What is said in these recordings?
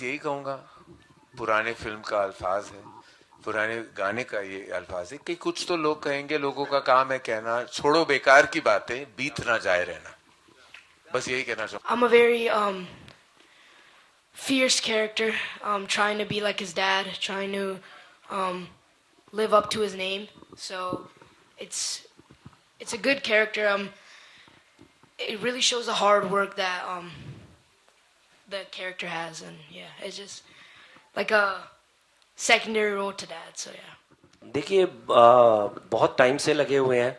यही कहूँगा, पुराने फिल्म का अल्फाज है, पुराने गाने का ये अल्फाज है कि कुछ तो लोग कहेंगे, लोगों का काम है कहना, छोड़ो बेकार की बातें, बीत ना जाए रहना। बस यही कहना चाहूँ। I'm a very fierce character, trying to be like his dad, trying to um, live up to his name. So it's it's a good character. It really shows the hard work that the character has, and yeah, it's just like a secondary role to dad. So yeah. देखिए बहुत time से लगे हुए हैं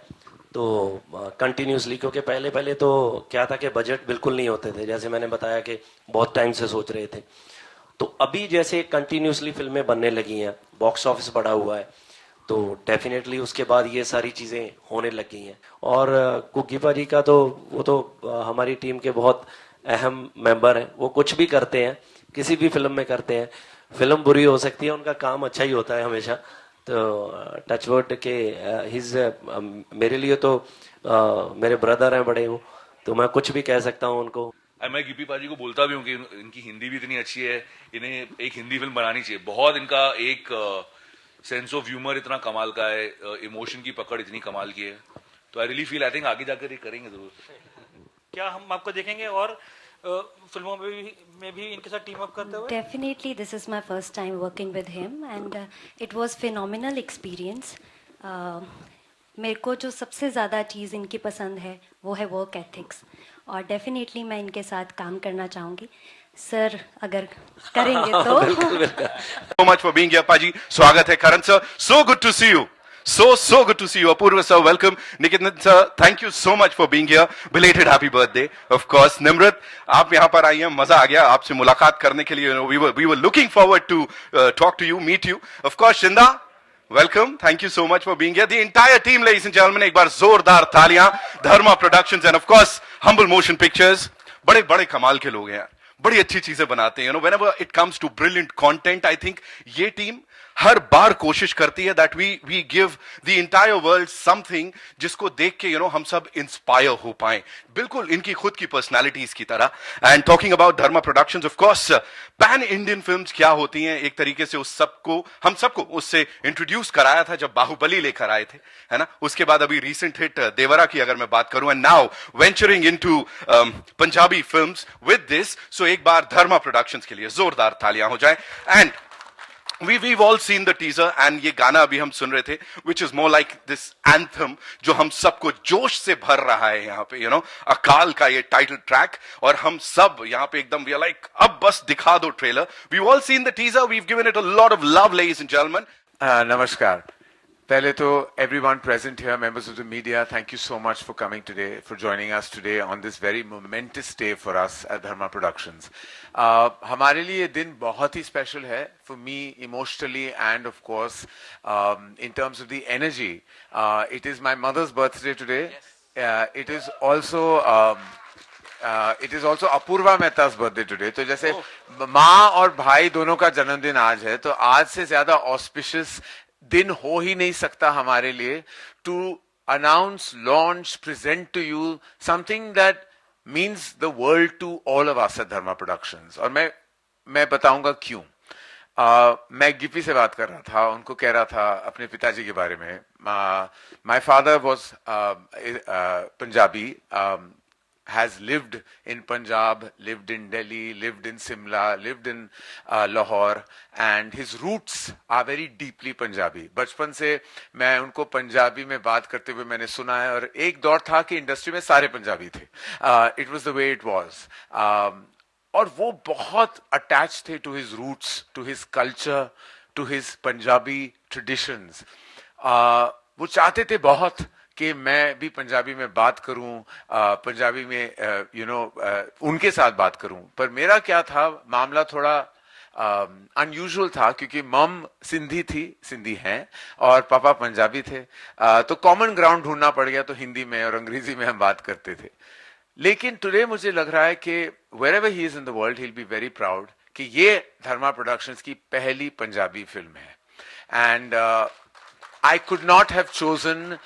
तो continuously, क्योंकि पहले पहले तो क्या था कि बजट बिल्कुल नहीं होते थे, जैसे मैंने बताया कि बहुत टाइम से सोच रहे थे। तो अभी जैसे कंटिन्यूसली फिल्में बनने लगी हैं, बॉक्स ऑफिस बढ़ा हुआ है, तो डेफिनेटली उसके बाद ये सारी चीज़ें होने लग गई हैं। और कुकी पाजी का तो वो तो हमारी टीम के बहुत अहम मेंबर हैं, वो कुछ भी करते हैं, किसी भी फिल्म में करते हैं। फिल्म बुरी हो सकती है, उनका काम अच्छा ही होता है हमेशा। तो टचवुड के हिज मेरे लिए तो मेरे ब्रदर हैं बड़े, वो तो मैं कुछ भी कह सकता हूँ उनको। मैं गिप्पी पाजी को बोलता भी हूँ कि इनकी हिंदी भी इतनी अच्छी है, इन्हें एक हिंदी फिल्म बनानी चाहिए। बहुत इनका एक सेंस ऑफ ह्यूमर इतना कमाल का है, इमोशन की पकड़ इतनी कमाल की है। तो I really feel, I think आगे जाकर ये करेंगे जरूर। क्या हम आपको देखेंगे और फिल्मों में भी इनके साथ टीम अप करते हुए? Definitely, this is my first time working with him, and it was phenomenal experience. मेरे को जो सबसे ज़्यादा चीज़ इनकी पसंद है वो है वर्क एथिक्स, और डेफिनेटली मैं इनके साथ काम करना चाहूँगी। सर अगर करेंगे तो So much for being here, Paji. स्वागत है करण sir. So good to see you. So good to see you. Apurva sir, welcome. Nikitan sir, thank you so much for being here. Belated happy birthday, of course. Nimrat, आप यहाँ पर आई हैं, मजा आ गया आपसे मुलाकात करने के लिए. We were looking forward to talk to you, meet you. Of course, Shinda, welcome. Thank you so much for being here. The entire team, ladies and gentlemen, एक बार जोरदार तालियां. Dharma Productions and of course Humble Motion Pictures. बड़े बड़े कमाल के लोग हैं यार, बड़ी अच्छी चीजें बनाते हैं। whenever it comes to brilliant content, I think ये टीम हर बार कोशिश करती है that we give the entire world something जिसको देख के हम सब इंस्पायर हो पाए, बिल्कुल इनकी खुद की पर्सनालिटीज की तरह। And talking about Dharma productions, of course pan Indian films क्या होती हैं, एक तरीके से हम सबको उससे इंट्रोड्यूस कराया था जब बाहुबली लेकर आए थे, है ना। उसके बाद अभी रिसेंट हिट देवरा की अगर मैं बात करूं, and now venturing into Punjabi films with this. So एक बार धर्मा प्रोडक्शंस के लिए जोरदार तालियां हो जाए। And we've all seen the teaser, and ये गाना अभी हम सुन रहे थे, which is more like this anthem जो हम सबको जोश से भर रहा है यहाँ पे, अकाल का ये टाइटल ट्रैक, और हम सब यहाँ पे एकदम we are like, अब बस दिखा दो trailer. we've all seen the teaser, we've given it a lot of love, ladies and gentlemen. नमस्कार। पहले तो everyone present here, members of the media, thank you so much for coming today, for joining us today on this very momentous day for us at Dharma Productions. हमारे लिए ये दिन बहुत ही special है, for me emotionally and of course in terms of the energy. It is my mother's birthday today. It is also Apurva Mehta's birthday today. तो जैसे माँ और भाई दोनों का जन्मदिन आज है, तो आज से ज्यादा auspicious दिन हो ही नहीं सकता हमारे लिए to announce, launch, present to you something that means the world to all of us at Dharma productions. और मैं बताऊंगा क्यों। मैं गिप्पी से बात कर रहा था, उनको कह रहा था अपने पिताजी के बारे में। My father was Punjabi, has lived in Punjab, lived in Delhi, lived in Simla, lived in Lahore, and his roots are very deeply Punjabi. बचपन से मैं उनको पंजाबी में बात करते हुए मैंने सुना है, और एक दौर था कि इंडस्ट्री में सारे पंजाबी थे। It was the way it was. और वो बहुत अटैच थे to his roots, to his culture, to his Punjabi traditions. वो चाहते थे बहुत कि मैं भी पंजाबी में बात करूं, पंजाबी में उनके साथ बात करूं। पर मेरा क्या था, मामला थोड़ा अनयूजुअल था, क्योंकि मम सिंधी हैं और पापा पंजाबी थे। तो कॉमन ग्राउंड ढूंढना पड़ गया, तो हिंदी में और अंग्रेजी में हम बात करते थे। लेकिन टुडे मुझे लग रहा है कि wherever he is in the world, he'll be very proud कि ये धर्मा प्रोडक्शंस की पहली पंजाबी फिल्म है। And I could not have chosen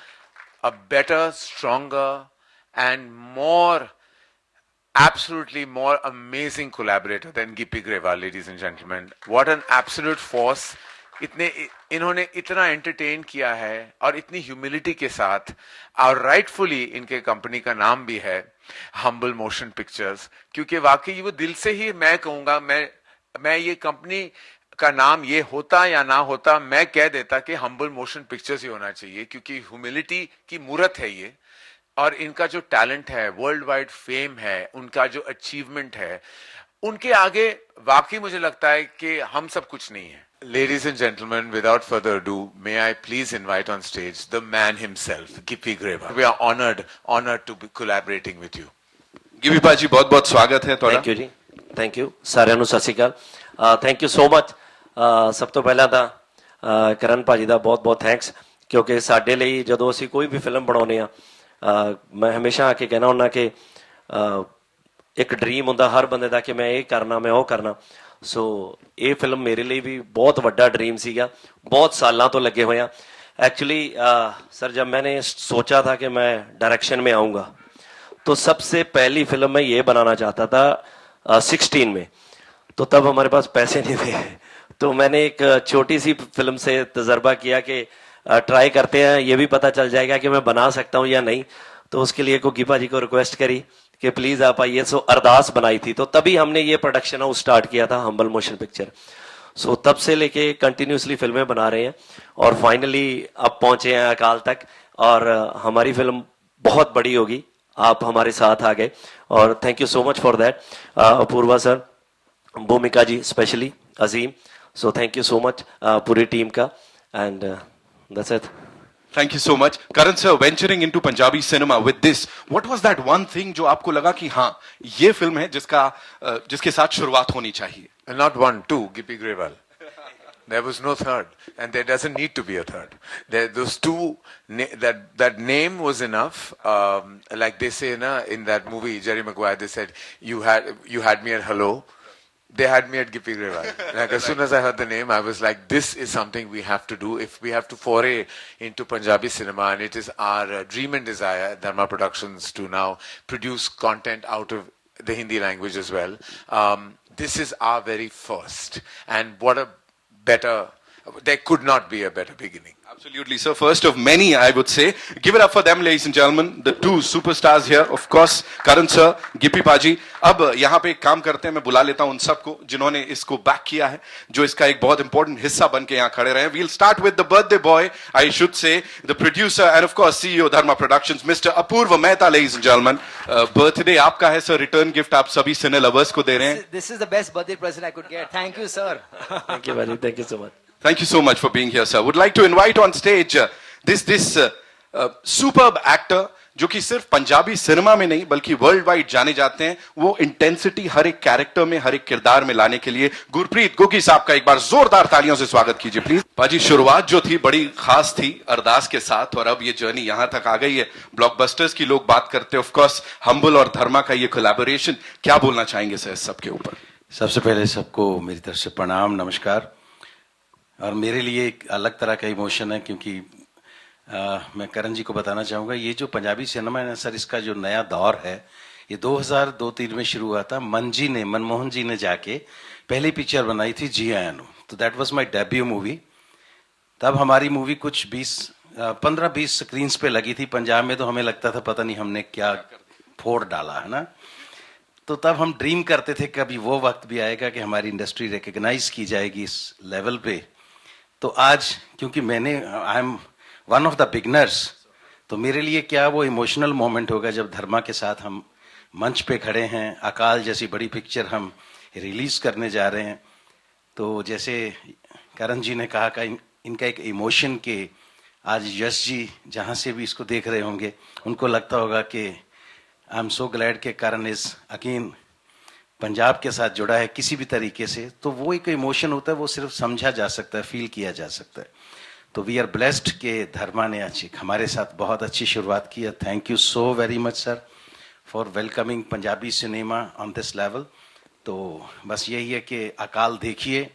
a better, stronger, and more absolutely more amazing collaborator than Gippy Grewal, ladies and gentlemen. What an absolute force. इन्होंने इतना entertain किया है और इतनी ह्यूमिलिटी के साथ, और राइटफुली इनके कंपनी का नाम भी है हम्बल मोशन पिक्चर्स, क्योंकि वाकई वो दिल से ही मैं कहूंगा, मैं ये कंपनी का नाम ये होता या ना होता, मैं कह देता कि हम्बल मोशन पिक्चर्स ही होना चाहिए, क्योंकि ह्यूमिलिटी की मूरत है ये, और इनका जो टैलेंट है, वर्ल्ड वाइड फेम है, उनका जो अचीवमेंट है, उनके आगे वाकई मुझे लगता है कि हम सब कुछ नहीं है. Ladies and gentlemen, without further ado, may I please invite on stage the man himself, Gippy Grewal. We are honored to be collaborating with you. गिबी पाजी बहुत बहुत स्वागत है ਤੁਹਾਡਾ. ਥੈਂਕ ਯੂ ਜੀ, ਥੈਂਕ ਯੂ ਸਾਰਿਆਂ ਨੂੰ, ਸਤਿ ਸ਼੍ਰੀ ਅਕਾਲ, ਥੈਂਕ ਯੂ ਸੋ ਮਚ. ਸਭ ਤੋਂ ਪਹਿਲਾਂ ਤਾਂ ਕਰਨ ਭਾਜੀ ਦਾ ਬਹੁਤ ਬਹੁਤ ਥੈਂਕਸ, ਕਿਉਂਕਿ ਸਾਡੇ ਲਈ ਜਦੋਂ ਅਸੀਂ ਕੋਈ ਵੀ ਫਿਲਮ ਬਣਾਉਂਦੇ ਆ, ਮੈਂ ਹਮੇਸ਼ਾ ਆ ਕੇ ਕਹਿਣਾ ਹੁੰਦਾ ਕਿ ਇੱਕ ਡ੍ਰੀਮ ਹੁੰਦਾ ਹਰ ਬੰਦੇ ਦਾ ਕਿ ਮੈਂ ਇਹ ਕਰਨਾ, ਮੈਂ ਉਹ ਕਰਨਾ. ਸੋ ਇਹ ਫਿਲਮ ਮੇਰੇ ਲਈ ਵੀ ਬਹੁਤ ਵੱਡਾ ड्रीम ਸੀगा, बहुत सालों तो लगे हुए हैं. एक्चुअली सर जब मैंने सोचा था कि मैं डायरेक्शन में आऊँगा, तो सबसे पहली फिल्म मैं ये बनाना चाहता था 16 में, तो तब हमारे पास पैसे नहीं थे. तो मैंने एक छोटी सी फिल्म से तजर्बा किया कि ट्राई करते हैं, ये भी पता चल जाएगा कि मैं बना सकता हूँ या नहीं. तो उसके लिए को गिपा जी को रिक्वेस्ट करी कि प्लीज आप आइए. सो अरदास बनाई थी, तो तभी हमने ये प्रोडक्शन हाउस स्टार्ट किया था, हम्बल मोशन पिक्चर. सो तब से लेके कंटिन्यूसली फिल्में बना रहे हैं और फाइनली अब पहुंचे हैं अकाल तक, और हमारी फिल्म बहुत बड़ी होगी. आप हमारे साथ आ गए और thank you so much for that. Apoorva sir, Bhumika ji specially, Azeem, so thank you so much पूरी टीम का, and that's it. Thank you so much. Karan sir, venturing into Punjabi cinema with this, what was that one thing जो आपको लगा कि हाँ ये film है जिसके साथ शुरुआत होनी चाहिए? Not one, two, Gippy Grewal. There was no third, and there doesn't need to be a third. Those two, that name was enough. Like they say in that movie, Jerry Maguire, they said, you had me at hello. They had me at Gippy Grewal. Like as soon as I heard the name, I was like, this is something we have to do if we have to foray into Punjabi cinema, and it is our dream and desire at Dharma Productions to now produce content out of the Hindi language as well. This is our very first, and what a better, there could not be a better beginning. Absolutely, sir. First of many, I would say. Give it up for them, ladies and gentlemen. The two superstars here, of course, Karan sir, Gippy Paji. अब यहाँ पे एक काम करते हैं, मैं बुला लेता हूँ उन सबको जिन्होंने इसको बैक किया है, जो इसका एक बहुत इंपॉर्टेंट हिस्सा बन के यहाँ खड़े रहे. We'll start with the birthday boy, I should say, the producer and of course CEO Dharma Productions, Mr. Apurva Mehta, ladies and gentlemen. Birthday आपका है sir, return gift आप सभी सिने लवर्स को दे रहे हैं. This is the best birthday present I could get. Thank you, sir. Thank you भाजी, thank you so much. Thank you so much for being here, sir. Would like to invite on stage this superb actor, जो कि सिर्फ Punjabi cinema में नहीं बल्कि world wide जाने जाते हैं. वो इंटेंसिटी हर एक कैरेक्टर में, हर एक किरदार में लाने के लिए गुरप्रीत गोगी साहब का एक बार जोरदार तालियों से स्वागत कीजिए प्लीज. पाजी, शुरुआत जो थी बड़ी खास थी अरदास के साथ, और अब ये जर्नी यहां तक आ गई है. ब्लॉकबस्टर्स की लोग बात करते हैं, ऑफ कोर्स हम्बल और धर्मा का ये कोलैबोरेशन, क्या बोलना चाहेंगे सर इस सब के ऊपर? सबसे पहले सबको मेरी तरफ से प्रणाम, नमस्कार. और मेरे लिए एक अलग तरह का इमोशन है, क्योंकि मैं करण जी को बताना चाहूँगा, ये जो पंजाबी सिनेमा है ना सर, इसका जो नया दौर है ये 2002-3 में शुरू हुआ था. मनमोहन जी ने जाके पहली पिक्चर बनाई थी जी आया नु, तो that was my debut movie. तब हमारी मूवी कुछ 15-20 स्क्रीन्स पे लगी थी पंजाब में, तो हमें लगता था पता नहीं हमने क्या फोड़ डाला है ना. तो तब हम ड्रीम करते थे कभी वो वक्त भी आएगा कि हमारी इंडस्ट्री रिकग्नाइज की जाएगी इस लेवल पे. तो आज क्योंकि I am one of the beginners, तो मेरे लिए क्या वो इमोशनल मोमेंट होगा जब धर्मा के साथ हम मंच पे खड़े हैं, अकाल जैसी बड़ी पिक्चर हम रिलीज करने जा रहे हैं. तो जैसे करण जी ने कहा कि इनका एक इमोशन के आज यश जी जहाँ से भी इसको देख रहे होंगे उनको लगता होगा कि आई एम सो ग्लैड के करण इज अगेन पंजाब के साथ जुड़ा है किसी भी तरीके से. तो वो एक इमोशन होता है, वो सिर्फ समझा जा सकता है, फील किया जा सकता है. तो वी आर ब्लेस्ड के धर्मा ने आज हमारे साथ बहुत अच्छी शुरुआत की है. Thank you so very much sir for welcoming Punjabi cinema on this level. तो बस यही है कि अकाल देखिए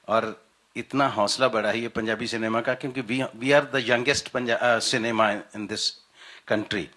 और इतना हौसला बढ़ाइए पंजाबी सिनेमा का, क्योंकि we are the youngest cinema in this country.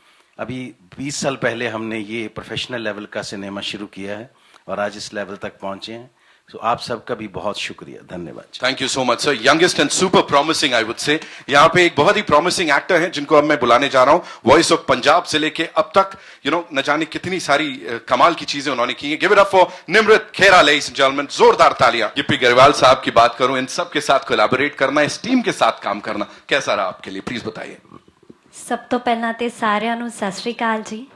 अभी 20 साल पहले हमने ये प्रोफेशनल लेवल का सिनेमा शुरू किया है और आज इस लेवल तक पहुंचे हैं। तो आप सबका भी बहुत शुक्रिया, धन्यवाद। Thank you so much sir. Youngest and super promising I would say. यहाँ पे एक बहुत ही प्रॉमिसिंग एक्टर हैं जिनको अब मैं बुलाने जा रहा हूँ। वॉइस ऑफ पंजाब से लेके अब तक न जाने कितनी सारी कमाल की चीजें उन्होंने की हैं। Give it up for Nimrat Khera, ladies and gentleman, जोरदार तालियां। गिप्पी गरेवाल साहब की बात करूं, इन सब के साथ कोलैबोरेट करना, इस टीम के साथ काम करना कैसा रहा आपके लिए, प्लीज बताइए। ਸਭ ਤੋਂ ਪਹਿਲਾਂ ਤੇ ਸਾਰਿਆਂ ਨੂੰ ਸਤਿ ਸ਼੍ਰੀ ਅਕਾਲ ਜੀ।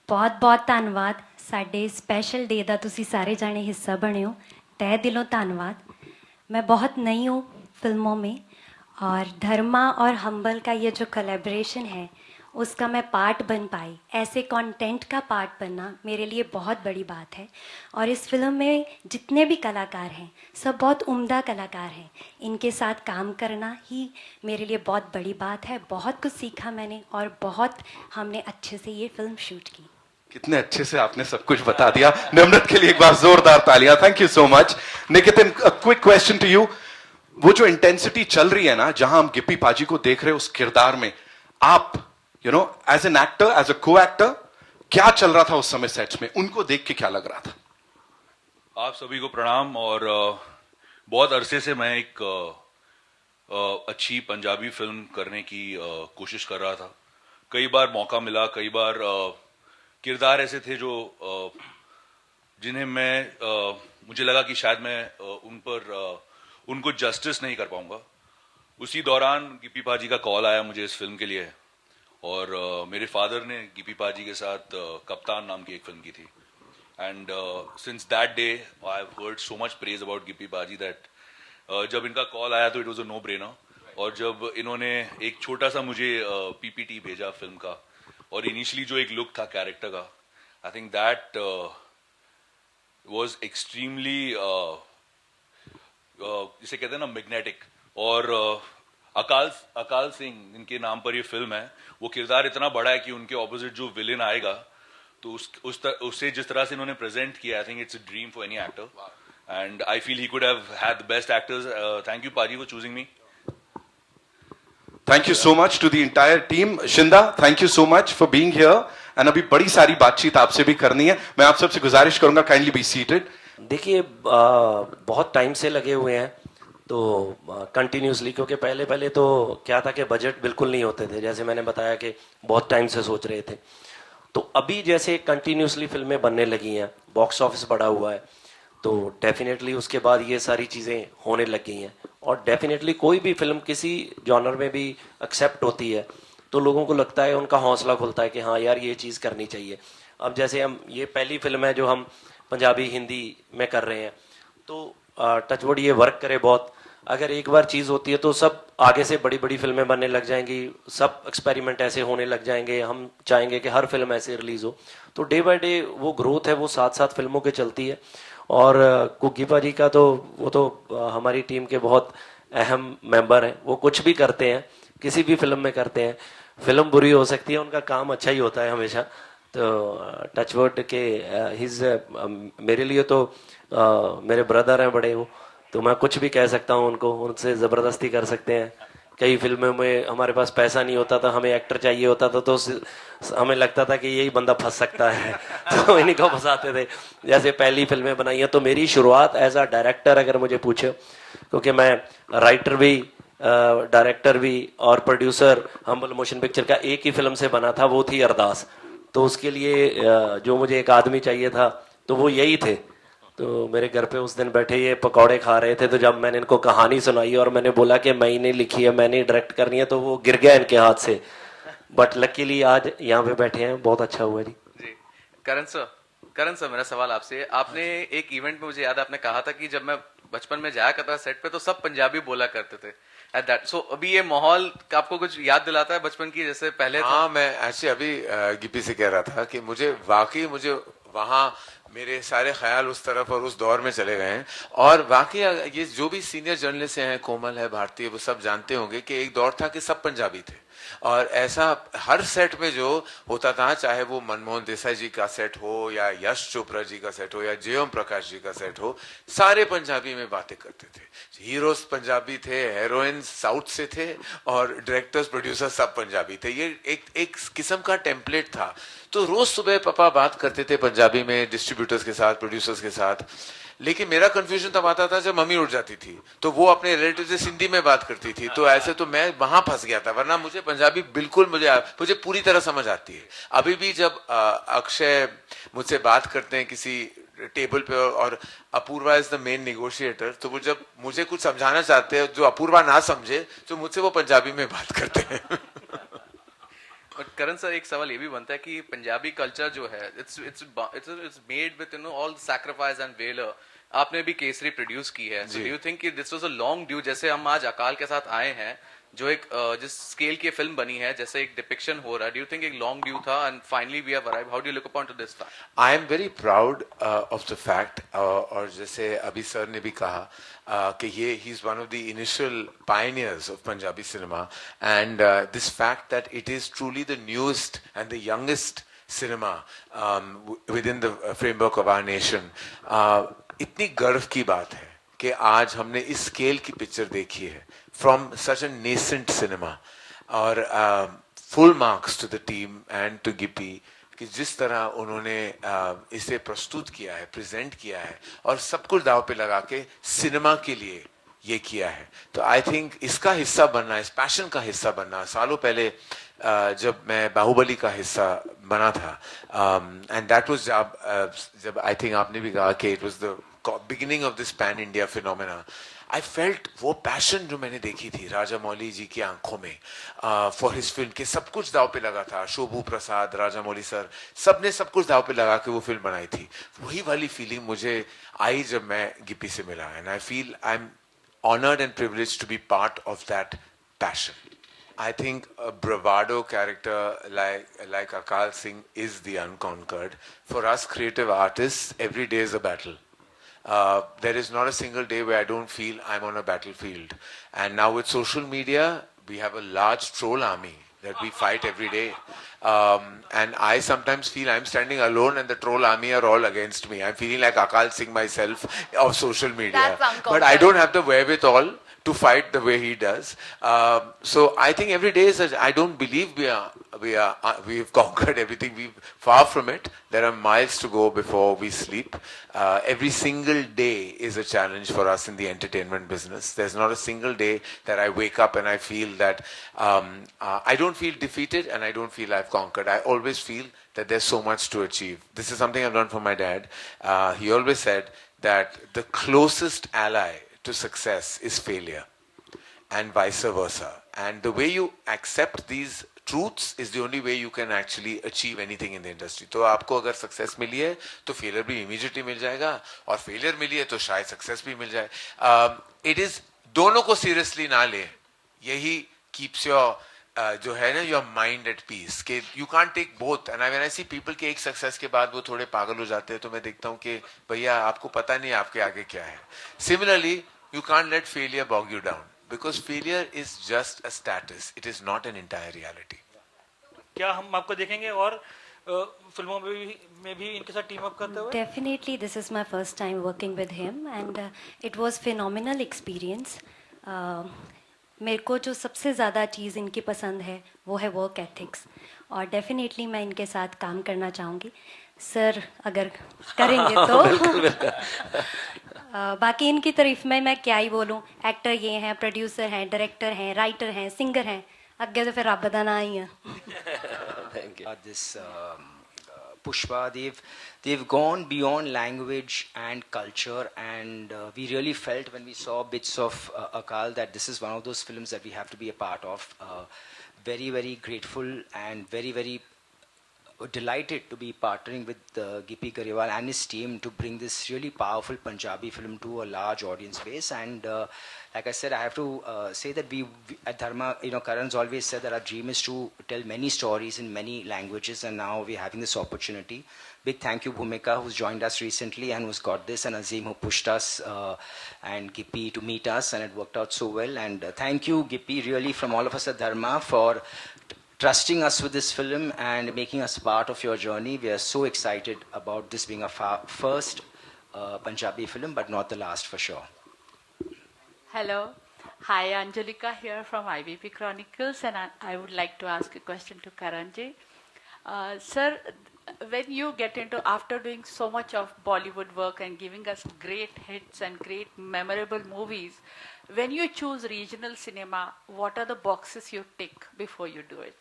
ਬਹੁਤ ਧੰਨਵਾਦ ਸਾਡੇ स्पेशल डे ਦਾ ਤੁਸੀਂ ਸਾਰੇ ਜਾਣੇ ਹਿੱਸਾ ਬਣੇ ਹੋ। तहे दिलों धन्यवाद। मैं बहुत नई हूँ फिल्मों में और धर्मा और हम्बल का ये जो कोलैबोरेशन है उसका मैं पार्ट बन पाई। ऐसे कंटेंट का पार्ट बनना मेरे लिए बहुत बड़ी बात है और इस फिल्म में जितने भी कलाकार हैं सब बहुत उम्दा कलाकार हैं। इनके साथ काम करना ही मेरे लिए बहुत बड़ी बात है। बहुत कुछ सीखा मैंने और बहुत हमने अच्छे से ये फिल्म शूट की। कितने अच्छे से आपने सब कुछ बता दिया। निम्रत के लिए एक बार जोरदार तालियां। Thank you so much. Nikitin, quick question to you. वो जो इंटेंसिटी चल रही है ना, जहां हम गिप्पी पाजी को देख रहे हैं उस किरदार में, आप as an actor, as a co-actor, क्या चल रहा था उस समय सेट्स में? उनको देख के क्या लग रहा था? आप सभी को प्रणाम। और बहुत अरसे से मैं एक अच्छी पंजाबी फिल्म करने की कोशिश कर रहा था। कई बार मौका मिला, कई बार किरदार ऐसे थे जो जिन्हें मुझे लगा कि शायद मैं उनको जस्टिस नहीं कर पाऊंगा। उसी दौरान गिप्पी पाजी का कॉल आया मुझे इस फिल्म के लिए और मेरे फादर ने गिप्पी पाजी के साथ कप्तान नाम की एक फिल्म की थी। And since that day I have heard so much praise about Gippy paaji that जब इनका कॉल आया तो it was a no brainer. और जब इन्होंने एक छोटा सा मुझे पीपीटी भेजा फिल्म का और इनिशियली जो एक लुक था कैरेक्टर का, I think that was extremely जिसे कहते हैं ना मैग्नेटिक। और अकाल सिंह इनके नाम पर ये फिल्म है, वो किरदार इतना बड़ा है कि उनके ऑपोजिट जो विलेन आएगा तो उससे जिस तरह से इन्होंने प्रेजेंट किया, I think it's a dream for any actor and I feel he could have had the best actors. Thank you पाजी for choosing me. Thank you so much to the entire team. Shinda, thank you so much for being here and अभी बड़ी सारी बातचीत आपसे भी करनी है। मैं आप सबसे गुजारिश करूंगा, काइंडली बी सीटेड। देखिए बहुत टाइम से लगे हुए हैं तो कंटिन्यूसली, क्योंकि पहले तो क्या था कि बजट बिल्कुल नहीं होते थे, जैसे मैंने बताया कि बहुत टाइम से सोच रहे थे। तो अभी जैसे कंटिन्यूसली फिल्में बनने लगी हैं, बॉक्स ऑफिस बढ़ा हुआ है, तो डेफिनेटली उसके बाद ये सारी चीज़ें होने लग गई हैं। और डेफिनेटली कोई भी फिल्म किसी जॉनर में भी एक्सेप्ट होती है तो लोगों को लगता है, उनका हौसला खुलता है कि हाँ यार ये चीज़ करनी चाहिए। अब जैसे हम, ये पहली फिल्म है जो हम पंजाबी हिंदी में कर रहे हैं, तो टचवुड ये वर्क करे बहुत। अगर एक बार चीज़ होती है तो सब आगे से बड़ी बड़ी फिल्में बनने लग जाएंगी, सब एक्सपेरिमेंट ऐसे होने लग जाएंगे। हम चाहेंगे कि हर फिल्म ऐसे रिलीज़ हो, तो डे बाय डे वो ग्रोथ है वो साथ साथ फिल्मों के चलती है। और कुकी पाजी का तो वो तो हमारी टीम के बहुत अहम मेंबर हैं, वो कुछ भी करते हैं, किसी भी फिल्म में करते हैं। फिल्म बुरी हो सकती है, उनका काम अच्छा ही होता है हमेशा। तो टचवुड के हिज मेरे लिए तो मेरे ब्रदर हैं बड़े, वो तो मैं कुछ भी कह सकता हूँ उनको, उनसे ज़बरदस्ती कर सकते हैं। कई फिल्मों में हमारे पास पैसा नहीं होता था, हमें एक्टर चाहिए होता था, तो हमें लगता था कि यही बंदा फंस सकता है तो इन्हीं को फंसाते थे। जैसे पहली फिल्में बनाई हैं, तो मेरी शुरुआत एज अ डायरेक्टर अगर मुझे पूछे, क्योंकि मैं राइटर भी, डायरेक्टर भी और प्रोड्यूसर हम्बल मोशन पिक्चर का एक ही फिल्म से बना था, वो थी अरदास। तो उसके लिए जो मुझे एक आदमी चाहिए था तो वो यही थे। तो मेरे घर पे उस दिन बैठे ये पकौड़े खा रहे थे, तो जब मैंने इनको कहानी सुनाई और मैंने बोला कि मैंने लिखी है, मैंने डायरेक्ट करनी है, तो वो गिर गया इनके हाथ से। बट लकीली आज यहाँ पे बैठे हैं, बहुत अच्छा हुआ जी। जी करण सर मेरा सवाल आपसे। आपने एक इवेंट में, मुझे याद है, आपने कहा था कि जब मैं बचपन में जाया करता था सेट पे तो सब पंजाबी बोला करते थे एट दैट। सो अभी ये माहौल आपको कुछ याद दिलाता है बचपन की, जैसे पहले हाँ, मैं ऐसे अभी गिप्पी से कह रहा था कि मुझे वहाँ मेरे सारे ख्याल उस तरफ और उस दौर में चले गए हैं। और वाकई ये जो भी सीनियर जर्नलिस्ट हैं, कोमल है, भारती है, वो सब जानते होंगे कि एक दौर था कि सब पंजाबी थे। और ऐसा हर सेट में जो होता था, चाहे वो मनमोहन देसाई जी का सेट हो या यश चोपड़ा जी का सेट हो या जय ओम प्रकाश जी का सेट हो, सारे पंजाबी में बातें करते थे। हीरोज पंजाबी थे, हीरोइंस साउथ से थे और डायरेक्टर्स प्रोड्यूसर्स सब पंजाबी थे। ये एक किस्म का टेम्पलेट था। तो रोज सुबह पापा बात करते थे पंजाबी में डिस्ट्रीब्यूटर्स के साथ, प्रोड्यूसर्स के साथ। लेकिन मेरा कंफ्यूजन तब आता था जब मम्मी उठ जाती थी तो वो अपने रिलेटिव से सिंधी में बात करती थी, तो ऐसे तो मैं वहां फंस गया था। वरना मुझे पंजाबी बिल्कुल मुझे पूरी तरह समझ आती है। अभी भी जब अक्षय मुझसे बात करते हैं किसी टेबल पे और Apoorva is the main negotiator, तो वो जब मुझे कुछ समझाना चाहते हैं जो अपूर्वा ना समझे तो मुझसे वो पंजाबी में बात करते हैं। बट करण सर, एक सवाल ये भी बनता है कि पंजाबी कल्चर जो है it's made with all sacrifice and valour. आपने भी केसरी प्रोड्यूस की है, सो डू यू थिंक कि this was a long due? जैसे हम आज अकाल के साथ आए हैं, जो एक जिस स्केल की फिल्म बनी है, जैसे एक डिपिक्शन हो रहा है, डू यू थिंक एक लॉन्ग ड्यू था and finally we have arrived? How do you look upon to this fact? I am very proud of the fact, और जैसे अभी सर ने भी कहा कि ये ही is one of the initial pioneers of Punjabi cinema, and this fact that it is truly the newest and the youngest cinema within the framework of our nation. इतनी गर्व की बात है कि आज हमने इस स्केल की पिक्चर देखी है from such a nascent cinema, और full marks to the team and to Gippy कि जिस तरह उन्होंने इसे प्रस्तुत किया है, प्रेजेंट किया है और सब कुछ दाव पे लगा के सिनेमा के लिए ये किया है। तो आई थिंक इसका हिस्सा बनना, इस पैशन का हिस्सा बनना, सालों पहले जब मैं बाहुबली का हिस्सा बना था, एंड दैट वाज जब आई थिंक आपने भी कहा कि it was the beginning of this pan India phenomena. I felt वो पैशन जो मैंने देखी थी राजा मौली जी की आंखों में फॉर हिज फिल्म, के सब कुछ दाव पे लगा था। शोभू प्रसाद, राजा मौली सर, सबने सब कुछ दाव पे लगा के वो फिल्म बनाई थी। वही वाली फीलिंग मुझे आई जब मैं गिप्पी से मिला, and I feel I am honored and privileged to be part of that passion. I think a bravado character like Akal Singh is the unconquered. For us creative artists, every day is a battle. There is not a single day where I don't feel I'm on a battlefield. And now with social media, we have a large troll army that we fight every day. And I sometimes feel I'm standing alone and the troll army are all against me. I'm feeling like Akal Singh myself of social media. That's unconquered. But I don't have the wherewithal to fight the way he does. So I think every day is I don't believe we've conquered everything. We've far from it. There are miles to go before we sleep. Every single day is a challenge for us in the entertainment business. There's not a single day that I wake up and I feel that I don't feel defeated and I don't feel I've conquered. I always feel that there's so much to achieve. This is something I've learned from my dad. He always said that the closest ally to success is failure and vice versa. And the way you accept these truths is the only way you can actually achieve anything in the industry. तो आपको अगर success मिली है तो failure भी immediately मिल जाएगा, और failure मिली है तो शायद सक्सेस भी मिल जाए। इट इज दोनों को सीरियसली ना ले, यही कीप्स योर जो है ना योर माइंड एट पीस, के you can't take both. And when I see people के एक सक्सेस के बाद वो थोड़े पागल हो जाते हैं, तो मैं देखता हूँ कि भैया आपको पता नहीं आपके आगे क्या है। Similarly you can't let failure bog you down, because failure is just a status. It is not an entire reality. क्या हम आपको देखेंगे और फिल्मों में भी इनके साथ टीम अप करते हुए? Definitely, this is my first time working with him, and it was phenomenal experience. मेरे को जो सबसे ज़्यादा चीज़ इनकी पसंद है वो है वर्क एथिक्स, और डेफिनेटली मैं इनके साथ काम करना चाहूँगी सर, अगर करेंगे तो। बाकी इनकी तारीफ में मैं क्या ही बोलूँ, एक्टर ये हैं, प्रोड्यूसर हैं, डायरेक्टर हैं, राइटर हैं, सिंगर हैं, अगे तो फिर रब दा ना ही है। Thank you. This Pushpa, they've gone beyond language and culture, and we really felt when we saw bits of Akal that this is one of those films that we have to be a part of. Very, very grateful and very, very delighted to be partnering with Gippy Grewal and his team to bring this really powerful Punjabi film to a large audience base. And like I said, I have to say that we at Dharma, Karan's always said that our dream is to tell many stories in many languages, and now we're having this opportunity. Big thank you, Bhumika, who's joined us recently and who's got this, and Azim, who pushed us, and Gippy to meet us, and it worked out so well. And thank you, Gippy, really from all of us at Dharma for trusting us with this film and making us part of your journey. We are so excited about this being our first Punjabi film, but not the last for sure. Hello. Hi, Angelika here from IBP Chronicles, and I would like to ask a question to Karanji. Sir, when you get into, after doing so much of Bollywood work and giving us great hits and great memorable movies, when you choose regional cinema, what are the boxes you tick before you do it?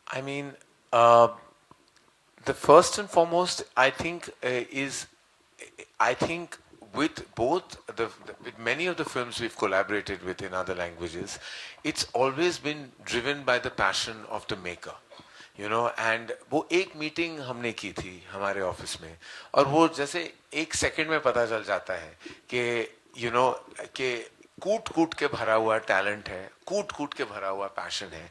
I mean, the first and foremost, I think, with with many of the films we've collaborated with in other languages, it's always been driven by the passion of the maker. And वो एक meeting हमने की थी हमारे office में, और वो जैसे एक सेकंड में पता चल जाता है कि कि कूट कूट के भरा हुआ टैलेंट है, कूट कूट के भरा हुआ पैशन है.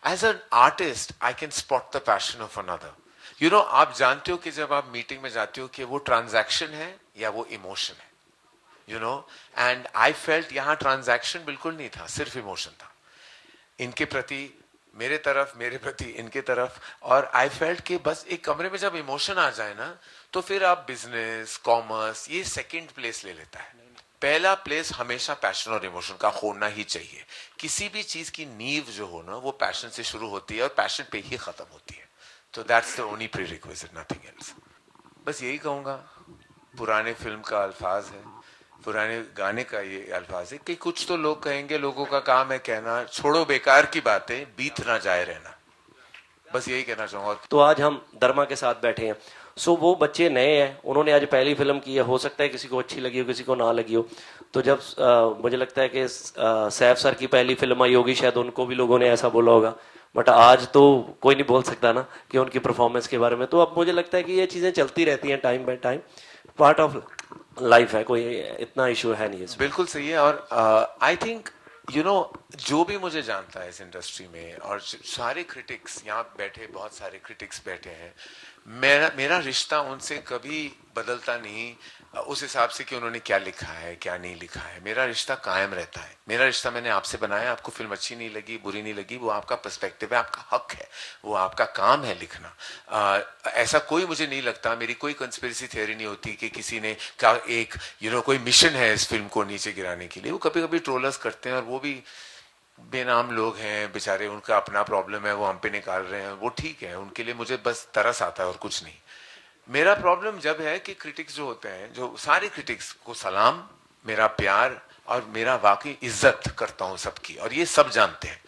As an artist I can spot the passion of another. आप जानते हो कि जब आप मीटिंग में जाते हो कि वो ट्रांजैक्शन है या वो इमोशन है. एंड आई फेल्ट यहाँ ट्रांजैक्शन बिल्कुल नहीं था, सिर्फ इमोशन था इनके प्रति, मेरे तरफ, मेरे प्रति इनके तरफ. और आई फेल्ट कि बस एक कमरे में जब इमोशन आ जाए ना, तो फिर आप बिजनेस, कॉमर्स, ये सेकंड प्लेस ले लेता है. पहला प्लेस हमेशा पैशन और इमोशन का होना ही चाहिए. किसी भी चीज की नींव जो हो ना, वो पैशन से शुरू होती है और पैशन पे ही खत्म होती है. तो that's the only prerequisite, nothing else. बस यही कहूंगा, पुराने फिल्म का अल्फाज है, पुराने गाने का ये अल्फाज है कि कुछ तो लोग कहेंगे, लोगों का काम है कहना, छोड़ो बेकार की बातें, बीत ना जाए रहना. बस यही कहना चाहूंगा. तो आज हम धर्मा के साथ बैठे हैं. सो वो बच्चे नए हैं, उन्होंने आज पहली फिल्म की है, हो सकता है किसी को अच्छी लगी हो, किसी को ना लगी हो. तो जब मुझे लगता है कि सैफ सर की पहली फिल्म आई होगी, शायद उनको भी लोगों ने ऐसा बोला होगा, बट आज तो कोई नहीं बोल सकता ना कि उनकी परफॉर्मेंस के बारे में. तो अब मुझे लगता है कि ये चीजें चलती रहती हैं, time by time, part of life है, कोई इतना इशू है नहीं. बिल्कुल सही है. और आई थिंक जो भी मुझे जानता है इस इंडस्ट्री में, और सारे क्रिटिक्स यहाँ बैठे, बहुत सारे क्रिटिक्स बैठे हैं, मेरा रिश्ता उनसे कभी बदलता नहीं उस हिसाब से कि उन्होंने क्या लिखा है, क्या नहीं लिखा है. मेरा रिश्ता कायम रहता है. मेरा रिश्ता मैंने आपसे बनाया. आपको फिल्म अच्छी नहीं लगी, बुरी नहीं लगी, वो आपका पर्सपेक्टिव है, आपका हक है, वो आपका काम है लिखना. ऐसा कोई मुझे नहीं लगता, मेरी कोई कंस्पिरेसी थियरी नहीं होती कि किसी ने का एक कोई मिशन है इस फिल्म को नीचे गिराने के लिए. वो कभी कभी ट्रोलर्स करते हैं, और वो भी बेनाम लोग हैं बेचारे, उनका अपना प्रॉब्लम है, वो हम पे निकाल रहे हैं, वो ठीक है उनके लिए. मुझे बस तरस आता है और कुछ नहीं. मेरा प्रॉब्लम जब है कि क्रिटिक्स जो होते हैं, जो सारे क्रिटिक्स को सलाम, मेरा प्यार और मेरा वाकई इज्जत करता हूं सबकी, और ये सब जानते हैं.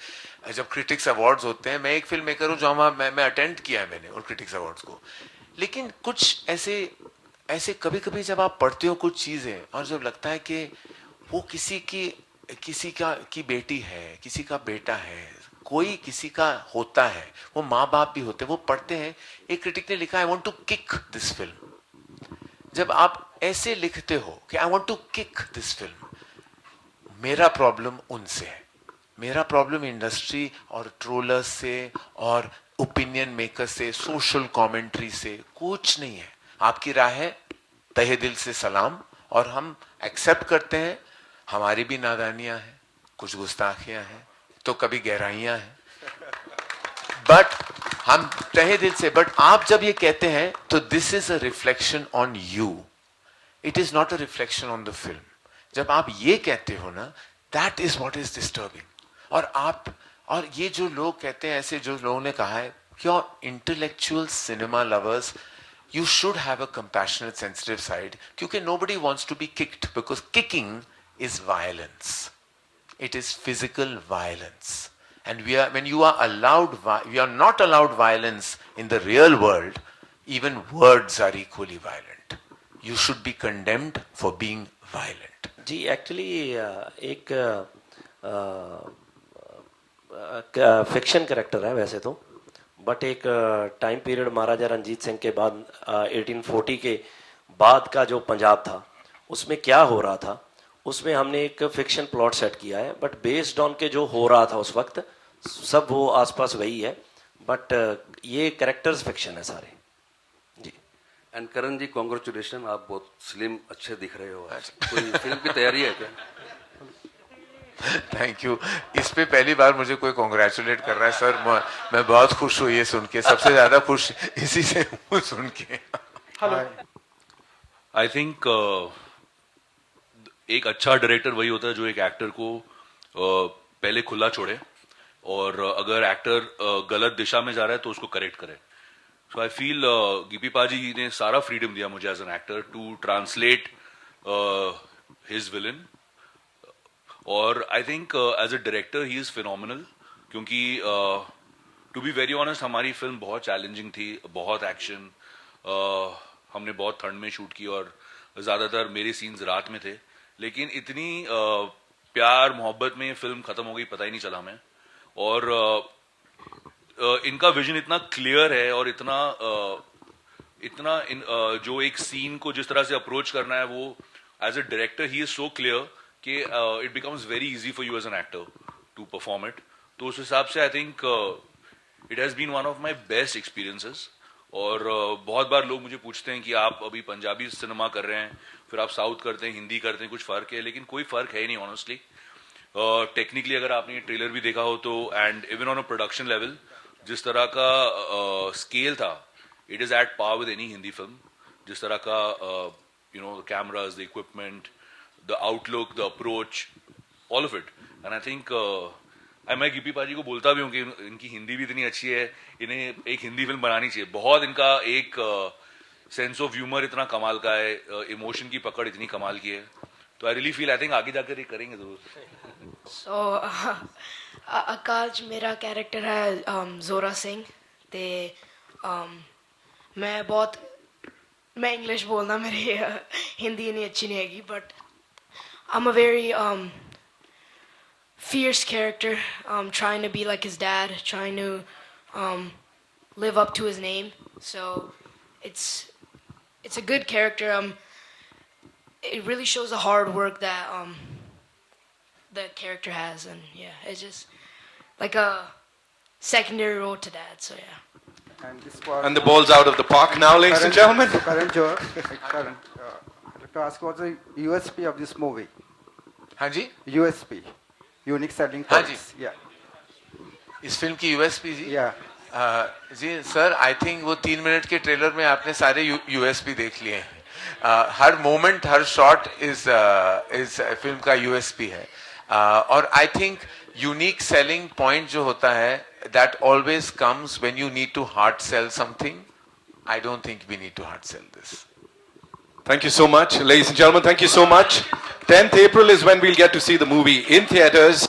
जब क्रिटिक्स अवार्ड्स होते हैं, मैं एक फिल्म मेकर हूं जो मैं अटेंड किया है मैंने उन क्रिटिक्स अवार्ड्स को. लेकिन कुछ ऐसे कभी कभी जब आप पढ़ते हो कुछ चीजें, और जब लगता है कि वो किसी की बेटी है, किसी का बेटा है, कोई किसी का होता है, वो माँ बाप भी होते हैं, वो पढ़ते हैं. एक क्रिटिक ने लिखा, I want to kick this film. जब आप ऐसे लिखते हो कि I want to kick this film, मेरा प्रॉब्लम उनसे है. मेरा प्रॉब्लम इंडस्ट्री और ट्रोलर्स से और ओपिनियन मेकर से, सोशल कमेंट्री से कुछ नहीं है. आपकी राय है, तहे दिल से सलाम, और हम एक्सेप्ट करते हैं. हमारी भी नादानियां हैं, कुछ गुस्ताखियां हैं, तो कभी गहराइयां हैं, बट हम तहे दिल से. बट आप जब ये कहते हैं तो this is a reflection on you, it is not a reflection on the film. जब आप ये कहते हो ना, that is what is disturbing. और ये जो लोग कहते हैं, ऐसे जो लोगों ने कहा है, क्यों intellectual cinema lovers, you should have a compassionate, sensitive side, क्योंकि nobody wants to be kicked, because kicking is violence. It is physical violence. And when you are not allowed violence in the real world, even words are equally violent. You should be condemned for being violent. जी actually एक fiction character है वैसे तो, but एक time period Maharaja Ranjit Singh के बाद 1840 के बाद का जो पंजाब था उसमें क्या हो रहा था, उसमें हमने एक फिक्शन प्लॉट सेट किया है, बट बेस्ड ऑन के जो हो रहा था उस वक्त सब वो आसपास वही है, बट ये कैरेक्टर्स फिक्शन है सारे जी। एंड करण जी कॉन्ग्रेचुलेशन, आप बहुत स्लिम अच्छे दिख रहे हो आज। कोई फिल्म की तैयारी है क्या? Thank you. इस पे पहली बार मुझे कोई कॉन्ग्रेचुलेट कर रहा है सर, मैं बहुत खुश हुई ये सुन के, सबसे ज्यादा खुश इसी से हूँ सुन के। आई थिंक एक अच्छा डायरेक्टर वही होता है जो एक एक्टर को पहले खुला छोड़े और अगर एक्टर गलत दिशा में जा रहा है तो उसको करेक्ट करे। सो आई फील गिपी पाजी ने सारा फ्रीडम दिया मुझे as an actor to translate his villain, और I think as a director he is phenomenal, क्योंकि टू बी वेरी ऑनेस्ट हमारी फिल्म बहुत चैलेंजिंग थी, बहुत एक्शन, हमने बहुत ठंड में शूट की और ज्यादातर मेरे सीन्स रात में थे, लेकिन इतनी प्यार मोहब्बत में फिल्म खत्म हो गई पता ही नहीं चला हमें। और इनका विजन इतना क्लियर है और इतना जो एक सीन को जिस तरह से अप्रोच करना है वो as a director he is so clear कि it becomes very easy for you as an actor to perform it. तो उस हिसाब से I think it has been one of my best experiences. और बहुत बार लोग मुझे पूछते हैं कि आप अभी पंजाबी सिनेमा कर रहे हैं, फिर आप साउथ करते हैं, हिंदी करते हैं, कुछ फर्क है? लेकिन कोई फर्क है ही नहीं ऑनेस्टली। टेक्निकली अगर आपने ट्रेलर भी देखा हो तो, and even on a production level जिस तरह का स्केल था, it is at par with any Hindi film. जिस तरह का you know the cameras, the equipment, the outlook, the approach, all of it. And I think मैं गिपी पाजी को बोलता भी हूँ कि इनकी हिंदी भी इतनी अच्छी है, इन्हें एक हिंदी फिल्म बनानी चाहिए। बहुत इनका एक सेंस ऑफ ह्यूमर इतना कमाल का है, इमोशन की पकड़ इतनी कमाल की है। तो I really feel I think आगे जाकर ये करेंगे जरूर। सो आकाश मेरा कैरेक्टर है जोरा सिंह ते मैं इंग्लिश बोलना मेरी हिंदी नहीं अच्छी नहीं हैगी, but I am a very fierce character, trying to be like his dad, trying to live up to his name. So it's a good character. It really shows the hard work that the character has, and yeah, it's just like a secondary role to dad. So yeah. And the ball's out of the park now, ladies and gentlemen. Karan, I'd like to ask what's the USP of this movie? हाँ जी, USP, unique selling हाँ points. Yeah. इस film की USP जी। Yeah. जी sir, I think वो 3 minute के trailer में आपने सारे यूएसपी देख लिए हैं। हर मोमेंट, हर शॉट इस फिल्म का यूएसपी है। और I think unique selling point जो होता है, that always comes when you need to hard sell something. I don't think we need to hard sell this. Thank you so much, ladies and gentlemen. Thank you so much. 10th April is when we'll get to see the movie in theaters.